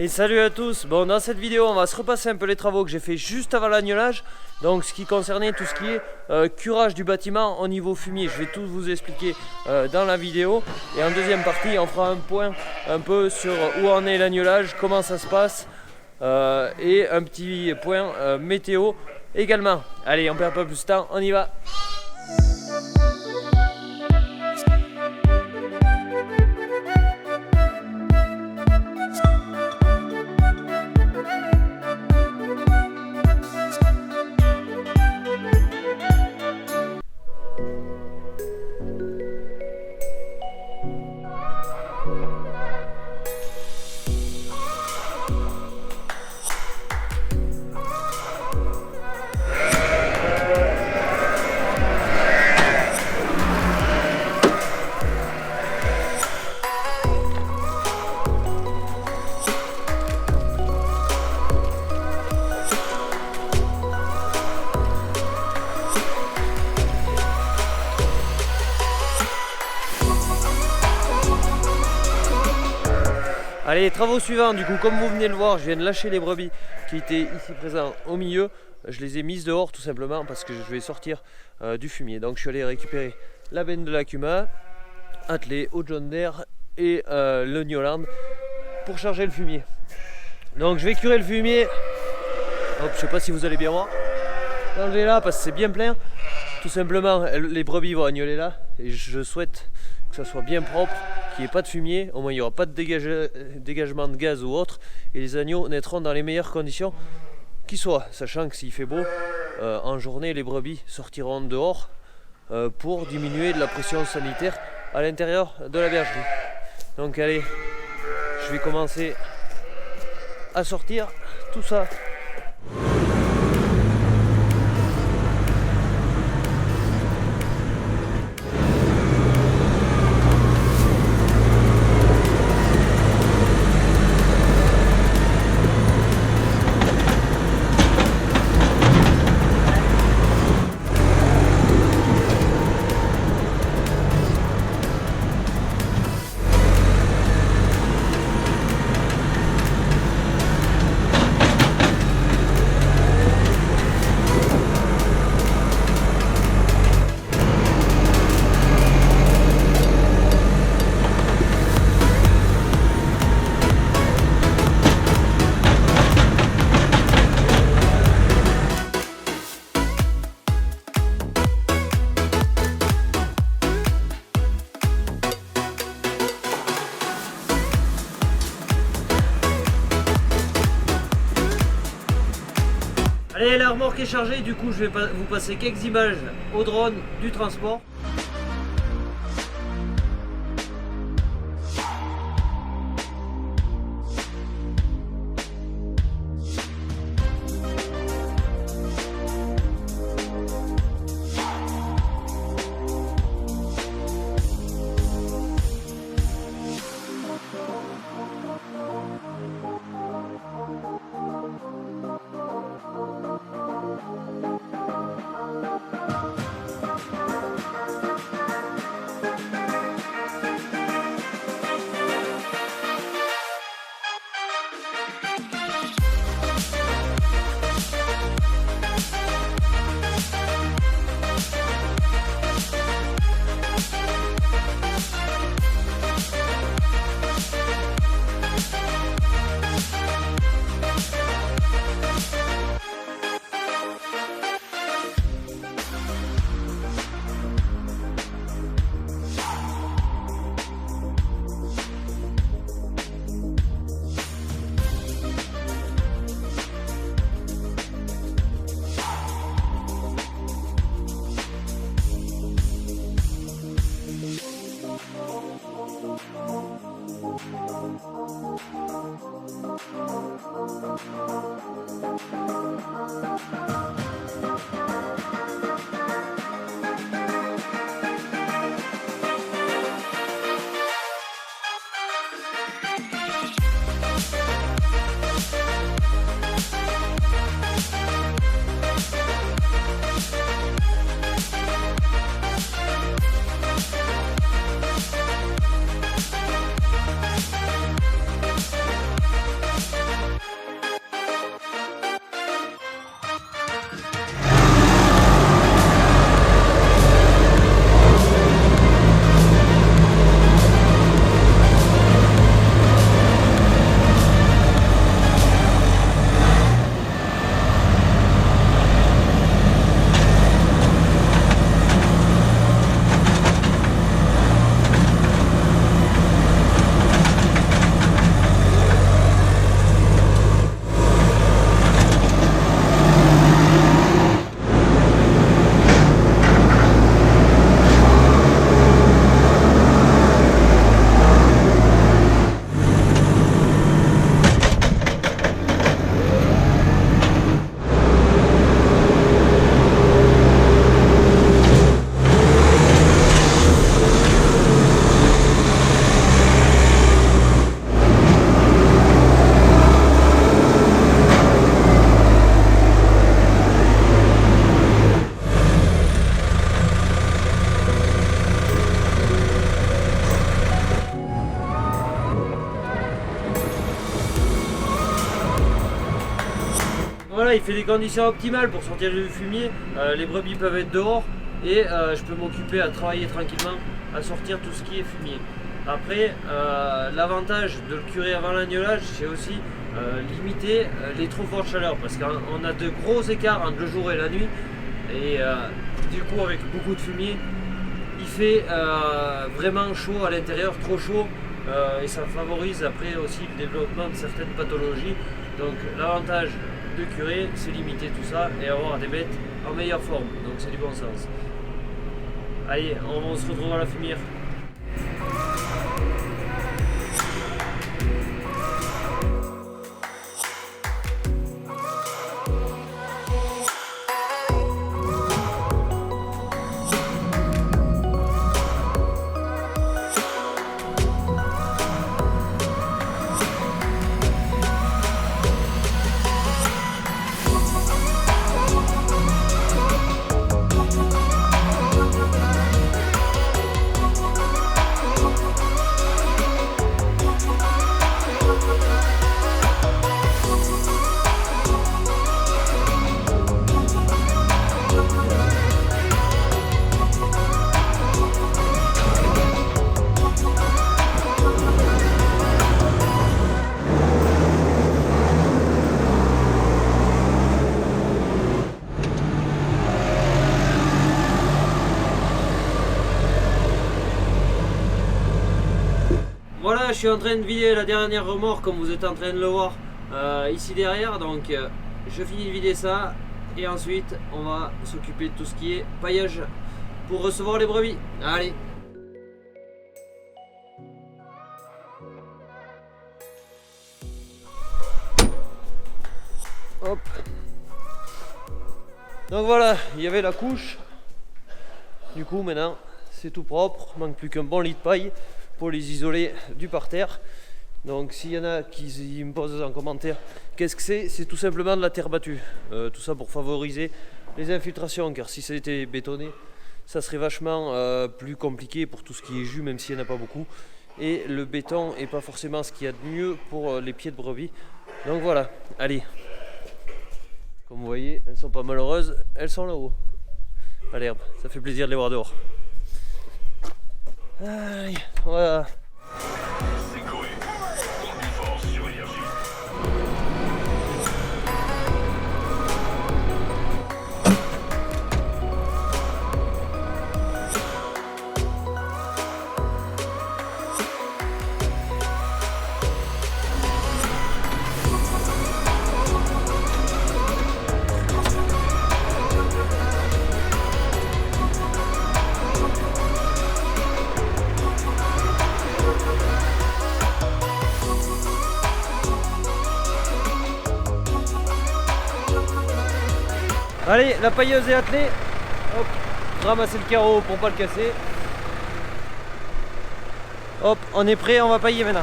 Et salut à tous. Bon, dans cette vidéo on va se repasser un peu les travaux que j'ai fait juste avant l'agnolage. Donc ce qui concernait tout ce qui est curage du bâtiment au niveau fumier. Je vais tout vous expliquer dans la vidéo. Et en deuxième partie on fera un point un peu sur où en est l'agnolage, comment ça se passe et un petit point météo également. Allez, on perd pas plus de temps, on y va. Allez, travaux suivants, du coup comme vous venez de le voir, je viens de lâcher les brebis qui étaient ici présents au milieu. Je les ai mises dehors tout simplement parce que je vais sortir du fumier. Donc je suis allé récupérer la benne de l'Akuma, attelée au John Deere et le Newland pour charger le fumier. Donc je vais curer le fumier. Hop, je sais pas si vous allez bien voir. L'enlever là parce que c'est bien plein. Tout simplement, les brebis vont agnoler là et je souhaite que ça soit bien propre, qu'il n'y ait pas de fumier, au moins il n'y aura pas de dégagement de gaz ou autre, et les agneaux naîtront dans les meilleures conditions qui soient, sachant que s'il fait beau, en journée les brebis sortiront dehors pour diminuer de la pression sanitaire à l'intérieur de la bergerie. Donc allez, je vais commencer à sortir tout ça. Allez, la remorque est chargée, du coup je vais vous passer quelques images au drone du transport. Voilà, il fait des conditions optimales pour sortir du fumier. Les brebis peuvent être dehors et je peux m'occuper à travailler tranquillement à sortir tout ce qui est fumier. Après, l'avantage de le curer avant l'agnelage, c'est aussi limiter les trop fortes chaleurs parce qu'on a de gros écarts entre le jour et la nuit et du coup avec beaucoup de fumier il fait vraiment chaud à l'intérieur, trop chaud et ça favorise après aussi le développement de certaines pathologies. Donc l'avantage de curer, c'est limiter tout ça et avoir des bêtes en meilleure forme, donc c'est du bon sens. Allez, on se retrouve à la fumière. Voilà, je suis en train de vider la dernière remorque comme vous êtes en train de le voir ici derrière. Donc je finis de vider ça et ensuite on va s'occuper de tout ce qui est paillage pour recevoir les brebis. Allez. Hop. Donc voilà, il y avait la couche. Du coup maintenant c'est tout propre, il manque plus qu'un bon lit de paille pour les isoler du parterre. Donc s'il y en a qui me posent en commentaire qu'est-ce que c'est tout simplement de la terre battue. Tout ça pour favoriser les infiltrations, car si ça était bétonné, ça serait vachement plus compliqué pour tout ce qui est jus, même s'il n'y en a pas beaucoup. Et le béton n'est pas forcément ce qu'il y a de mieux pour les pieds de brebis. Donc voilà, allez. Comme vous voyez, elles sont pas malheureuses, elles sont là-haut, à l'herbe. Ça fait plaisir de les voir dehors. Allez, voilà. Allez, la pailleuse est attelée. Hop, ramasser le carreau pour pas le casser. Hop, on est prêt, on va pailler maintenant.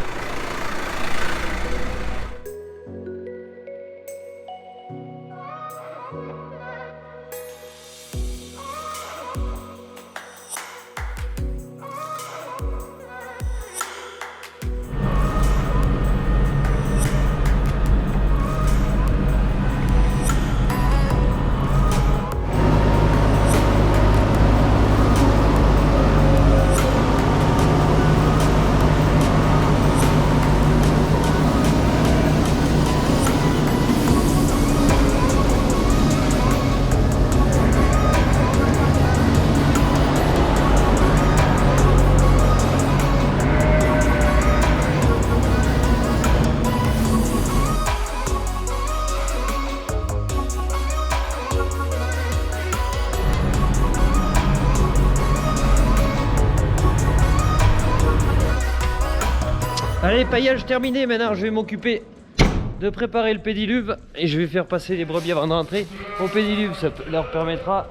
Allez, paillage terminé, maintenant je vais m'occuper de préparer le pédiluve et je vais faire passer les brebis avant de rentrer au pédiluve. Ça leur permettra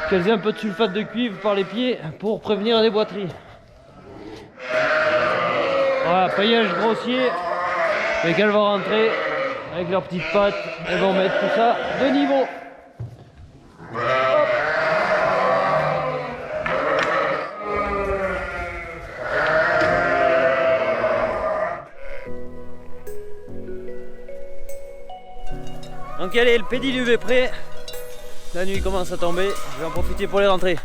qu'elles aient un peu de sulfate de cuivre par les pieds pour prévenir les boiteries. Voilà, paillage grossier et qu'elles vont rentrer avec leurs petites pattes, elles vont mettre tout ça de niveau. Donc allez, le pédiluve est prêt. La nuit commence à tomber, je vais en profiter pour les rentrer.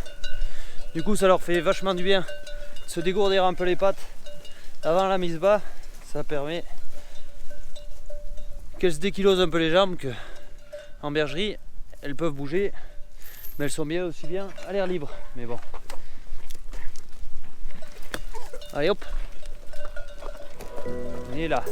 Du coup ça leur fait vachement du bien de se dégourdir un peu les pattes avant la mise bas. Ça permet qu'elles se dékilosent un peu les jambes, que en bergerie elles peuvent bouger, mais elles sont bien aussi bien à l'air libre. Mais bon. Allez hop, on est là.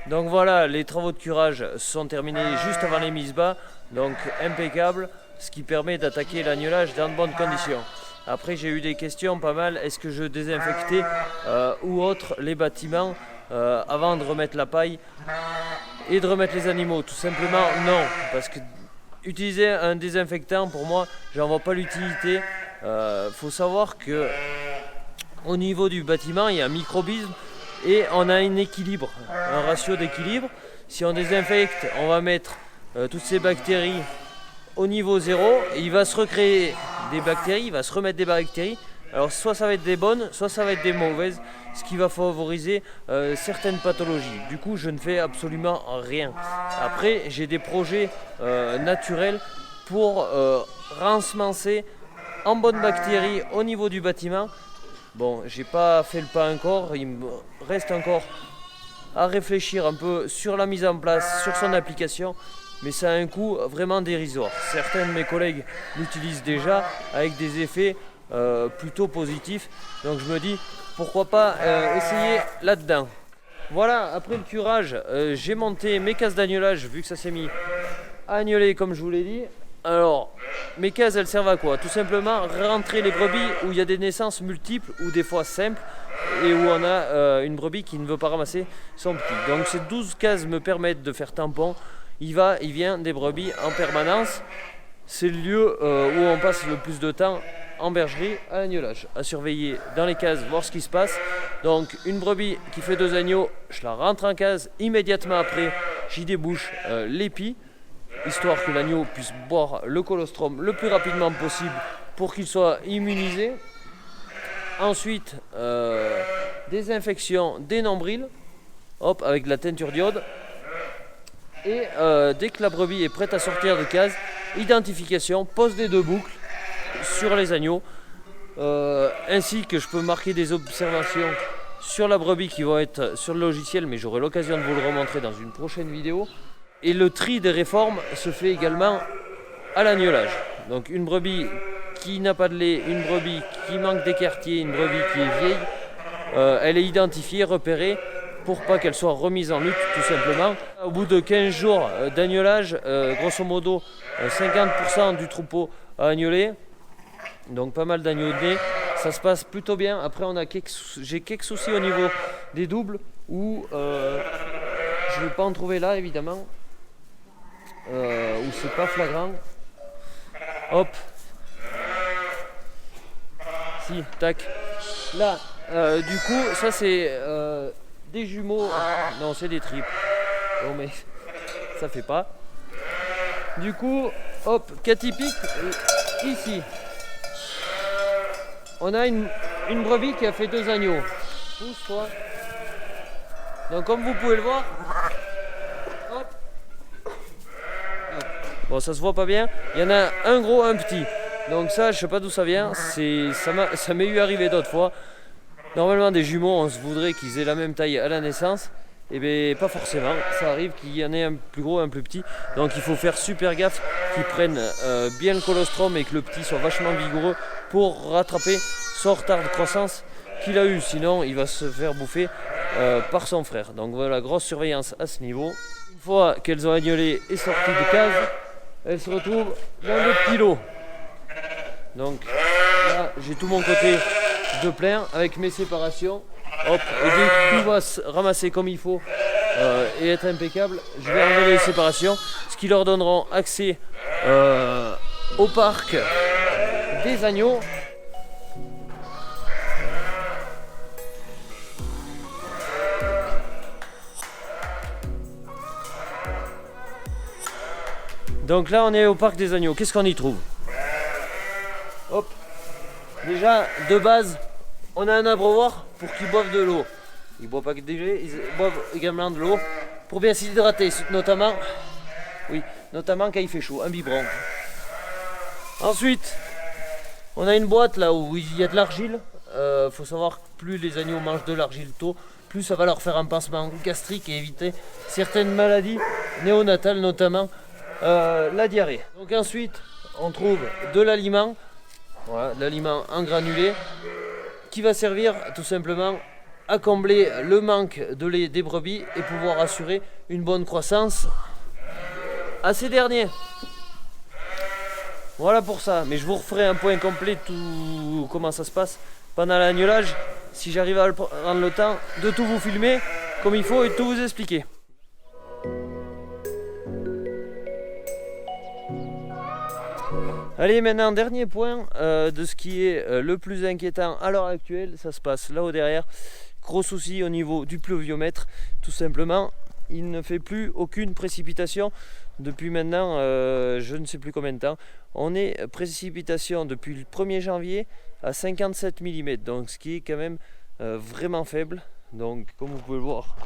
Donc voilà, les travaux de curage sont terminés juste avant les mises bas, donc impeccable, ce qui permet d'attaquer l'agnelage dans de bonnes conditions. Après j'ai eu des questions pas mal, est-ce que je désinfectais ou autre les bâtiments avant de remettre la paille et de remettre les animaux? Tout simplement non, parce que utiliser un désinfectant, pour moi, j'en vois pas l'utilité. Faut savoir que au niveau du bâtiment, il y a un microbisme et on a un équilibre, un ratio d'équilibre. Si on désinfecte, on va mettre toutes ces bactéries au niveau zéro et il va se recréer des bactéries, il va se remettre des bactéries. Alors soit ça va être des bonnes, soit ça va être des mauvaises, ce qui va favoriser certaines pathologies. Du coup, je ne fais absolument rien. Après, j'ai des projets naturels pour rensemencer en bonnes bactéries au niveau du bâtiment. Bon, j'ai pas fait le pas encore, il me reste encore à réfléchir un peu sur la mise en place, sur son application, mais ça a un coût vraiment dérisoire. Certains de mes collègues l'utilisent déjà avec des effets plutôt positifs, donc je me dis pourquoi pas essayer là-dedans. Voilà, après le curage, j'ai monté mes cases d'agnelage vu que ça s'est mis à agneler comme je vous l'ai dit. Alors, mes cases, elles servent à quoi? Tout simplement rentrer les brebis où il y a des naissances multiples ou des fois simples et où on a une brebis qui ne veut pas ramasser son petit. Donc ces 12 cases me permettent de faire tampon. Il vient des brebis en permanence. C'est le lieu où on passe le plus de temps en bergerie à l'agnelage, à surveiller dans les cases, voir ce qui se passe. Donc une brebis qui fait 2 agneaux, je la rentre en case. Immédiatement après, j'y débouche l'épi, histoire que l'agneau puisse boire le colostrum le plus rapidement possible pour qu'il soit immunisé. Ensuite, désinfection des nombrils, hop, avec de la teinture d'iode. Et dès que la brebis est prête à sortir de case, identification, pose des 2 boucles sur les agneaux, ainsi que je peux marquer des observations sur la brebis qui vont être sur le logiciel, mais j'aurai l'occasion de vous le remontrer dans une prochaine vidéo. Et le tri des réformes se fait également à l'agnelage. Donc une brebis qui n'a pas de lait, une brebis qui manque d'écartier, une brebis qui est vieille, elle est identifiée, repérée pour pas qu'elle soit remise en lutte tout simplement. Au bout de 15 jours d'agnelage, grosso modo 50% du troupeau a agnelé, donc pas mal d'agneaux de lait. Ça se passe plutôt bien. Après j'ai quelques soucis au niveau des doubles où je ne vais pas en trouver là évidemment. Où c'est pas flagrant. Hop. Si, tac. Là, du coup, ça c'est des jumeaux. Non, c'est des triples. Bon, mais ça fait pas. Du coup, hop, cas typique. Ici, on a une brebis qui a fait 2 agneaux. Pousse-toi. Donc, comme vous pouvez le voir. Hop. Bon, ça se voit pas bien. Il y en a un gros, un petit. Donc ça, je sais pas d'où ça vient. Ça m'est eu arrivé d'autres fois. Normalement, des jumeaux, on se voudrait qu'ils aient la même taille à la naissance. Et bien, pas forcément. Ça arrive qu'il y en ait un plus gros, un plus petit. Donc il faut faire super gaffe qu'ils prennent bien le colostrum et que le petit soit vachement vigoureux pour rattraper son retard de croissance qu'il a eu. Sinon, il va se faire bouffer par son frère. Donc voilà, grosse surveillance à ce niveau. Une fois qu'elles ont agnelé et sorti de case, elles se retrouvent dans le petit lot. Donc là, j'ai tout mon côté de plein avec mes séparations. Hop, et dès que tout va se ramasser comme il faut et être impeccable, je vais enlever les séparations, ce qui leur donnera accès au parc des agneaux. Donc là on est au parc des agneaux, qu'est-ce qu'on y trouve? Hop, déjà de base on a un abreuvoir pour qu'ils boivent de l'eau. Ils boivent pas que des lait, ils boivent également de l'eau pour bien s'hydrater, notamment quand il fait chaud, un biberon. Ensuite on a une boîte là où il y a de l'argile. Faut savoir que plus les agneaux mangent de l'argile tôt, plus ça va leur faire un pansement gastrique et éviter certaines maladies néonatales, notamment la diarrhée. Donc ensuite on trouve de l'aliment, voilà, l'aliment en granulé qui va servir tout simplement à combler le manque de lait des brebis et pouvoir assurer une bonne croissance à ces derniers. Voilà pour ça, mais je vous referai un point complet tout comment ça se passe pendant l'agnelage, si j'arrive à prendre le temps de tout vous filmer comme il faut et de tout vous expliquer. Allez, maintenant dernier point de ce qui est le plus inquiétant à l'heure actuelle, ça se passe là-haut derrière. Gros souci au niveau du pluviomètre, tout simplement, il ne fait plus aucune précipitation depuis maintenant je ne sais plus combien de temps. On est précipitation depuis le 1er janvier à 57 mm, donc ce qui est quand même vraiment faible. Donc comme vous pouvez le voir,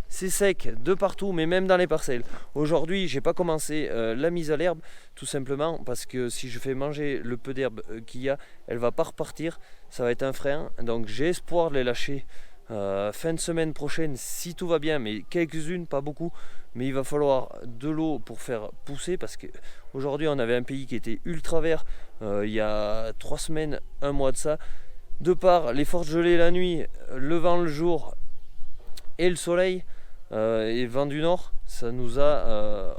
c'est sec de partout, mais même dans les parcelles. Aujourd'hui, j'ai pas commencé la mise à l'herbe, tout simplement parce que si je fais manger le peu d'herbe qu'il y a, elle va pas repartir, ça va être un frein. Donc j'ai espoir de les lâcher fin de semaine prochaine si tout va bien, mais quelques-unes, pas beaucoup. Mais il va falloir de l'eau pour faire pousser, parce qu'aujourd'hui on avait un pays qui était ultra vert il y a 3 semaines, un mois de ça. De par les fortes gelées la nuit, le vent le jour et le soleil, et vent du nord, ça nous a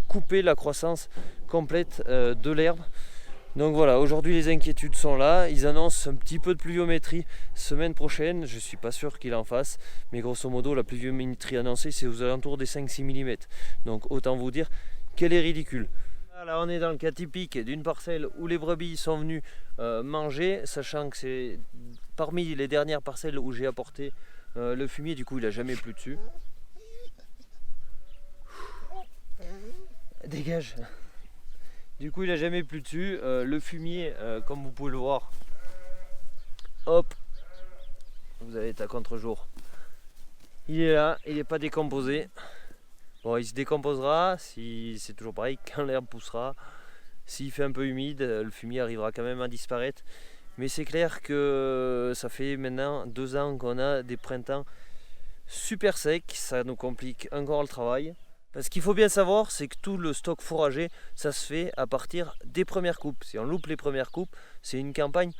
coupé la croissance complète de l'herbe. Donc voilà, aujourd'hui les inquiétudes sont là. Ils annoncent un petit peu de pluviométrie semaine prochaine, je suis pas sûr qu'il en fasse, mais grosso modo la pluviométrie annoncée c'est aux alentours des 5-6 mm. Donc autant vous dire qu'elle est ridicule. Là on est dans le cas typique d'une parcelle où les brebis sont venues manger, sachant que c'est parmi les dernières parcelles où j'ai apporté le fumier, du coup il n'a jamais plu dessus. Dégage. Du coup il n'a jamais plu dessus. Le fumier, comme vous pouvez le voir, hop, vous allez être à contre-jour. Il est là, il n'est pas décomposé. Bon, il se décomposera, si c'est toujours pareil, quand l'herbe poussera. S'il fait un peu humide, le fumier arrivera quand même à disparaître. Mais c'est clair que ça fait maintenant 2 ans qu'on a des printemps super secs, ça nous complique encore le travail. Parce qu'il faut bien savoir, c'est que tout le stock fourragé, ça se fait à partir des premières coupes. Si on loupe les premières coupes, c'est une campagne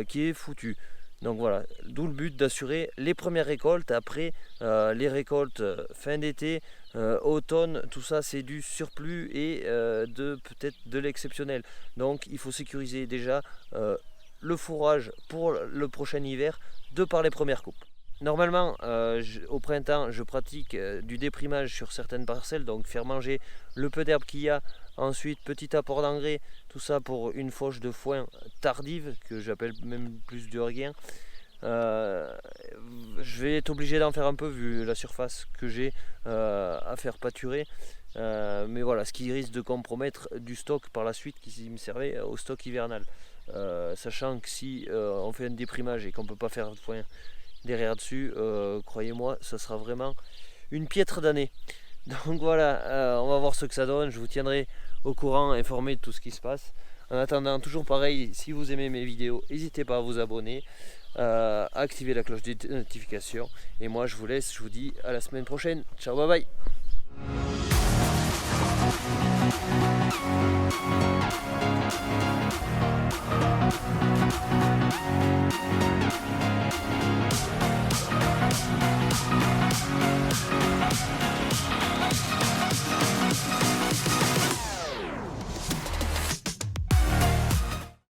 qui est foutue. Donc voilà, d'où le but d'assurer les premières récoltes. Après, les récoltes fin d'été, automne, tout ça c'est du surplus et peut-être de l'exceptionnel. Donc il faut sécuriser déjà le fourrage pour le prochain hiver de par les premières coupes. Normalement, au printemps, je pratique du déprimage sur certaines parcelles, donc faire manger le peu d'herbe qu'il y a, ensuite petit apport d'engrais, tout ça pour une fauche de foin tardive, que j'appelle même plus du regain. Je vais être obligé d'en faire un peu vu la surface que j'ai à faire pâturer. Mais voilà, ce qui risque de compromettre du stock par la suite qui me servait au stock hivernal. Sachant que si on fait un déprimage et qu'on ne peut pas faire de foin derrière dessus, croyez-moi, ça sera vraiment une piètre d'année. Donc voilà, on va voir ce que ça donne. Je vous tiendrai au courant, informé de tout ce qui se passe. En attendant, toujours pareil, si vous aimez mes vidéos, n'hésitez pas à vous abonner, à activer la cloche de notification. Et moi je vous laisse, je vous dis à la semaine prochaine. Ciao, bye bye.